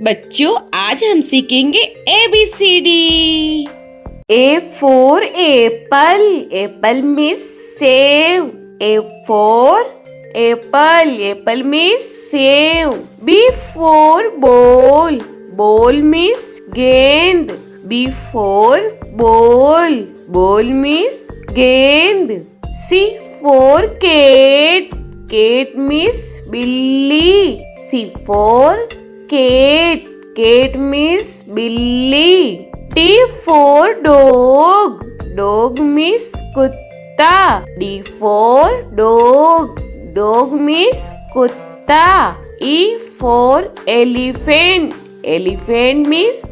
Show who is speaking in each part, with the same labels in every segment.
Speaker 1: बच्चों आज हम सीखेंगे ABCD।
Speaker 2: A for apple. Apple means save. A for apple. Apple means save. B for ball. Ball means gend. B for ball. Ball means gend. C for cat. Cat means billy. C for cat. Cat means billy. D for dog. Dog means kutta. D for dog. Dog means kutta. E for elephant. Elephant means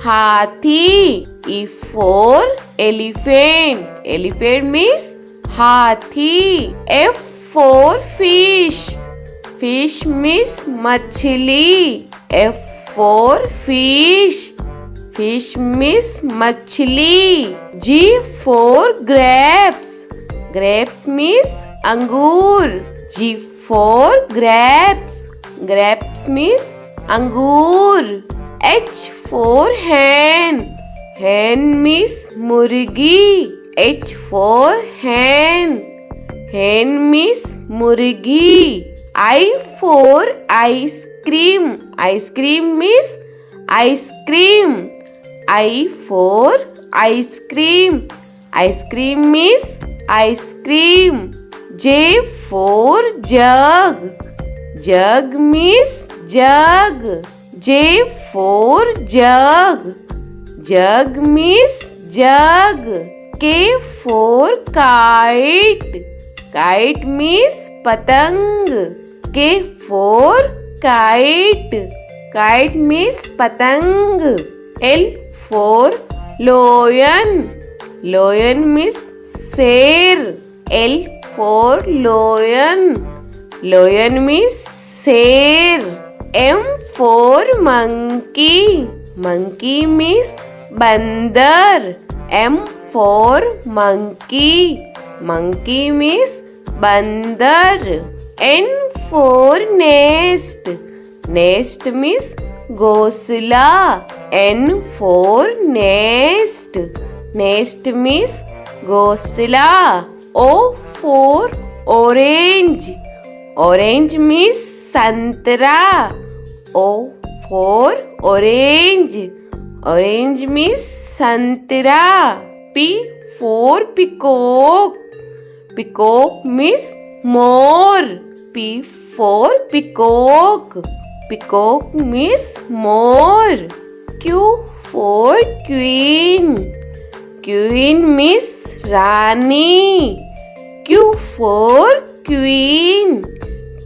Speaker 2: hathi. E for elephant. Elephant means hathi. F for fish. Fish means machli. F for fish. Fish means machli. G for grapes. Grapes means angur. G for grapes. Grapes means angur. H for hen. Hen means murgi. H for hen. Hen means murgi. I for ice cream. Ice cream means ice cream. I for ice cream. Ice cream means ice cream. J for jug. Jug means jug. J for jug. Jug means jug. K for kite. Kite means patang. K for kite. Kite means patang. L for lion. Lion means sher. L for lion. Lion means sher. M for monkey. Monkey means bandar. M for monkey. Monkey means bandar. N for nest. Nest means ghosla. N for nest. Nest means ghosla. O for orange. Orange means santra. O for orange. Orange means santra. P for peacock. Peacock means more. P for peacock. Peacock means more. Q for queen. Queen means Rani. Q for queen.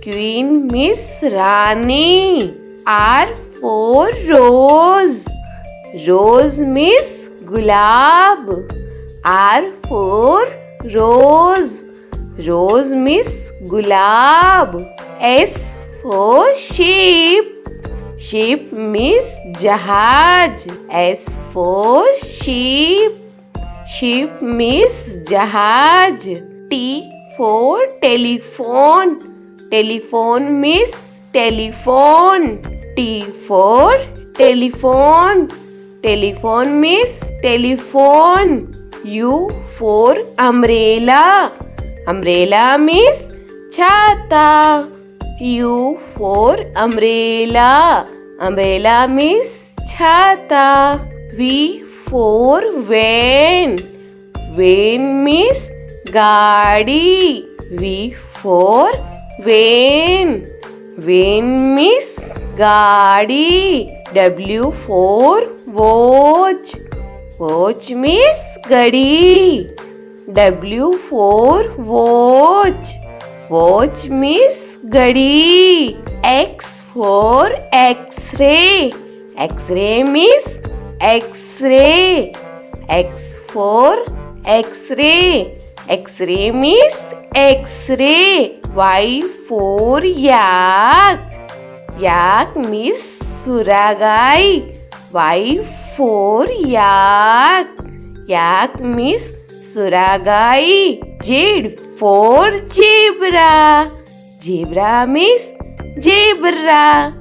Speaker 2: Queen means Rani. R for rose. Rose means gulab. R for rose. Rose means gulab. S for sheep. Sheep means jahaj. S for sheep. Sheep means jahaj. T for telephone. Telephone means telephone. T for telephone. Telephone means telephone. U for umbrella. Umbrella means chhata. U for umbrella. Umbrella means chhata. V for van. Van means gaadi. V for van. Van means gaadi. W for watch. Watch means gadi. W for watch. Watch means gadi. X for X-ray. X-ray means X-ray. X for X-ray. X-ray means X-ray. Y for yak. Yak means suragai. Y for yak. Yak means suragai. Z for zebra. Zebra means zebra.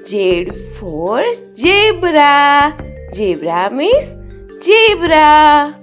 Speaker 2: Z for zebra. Zebra means zebra.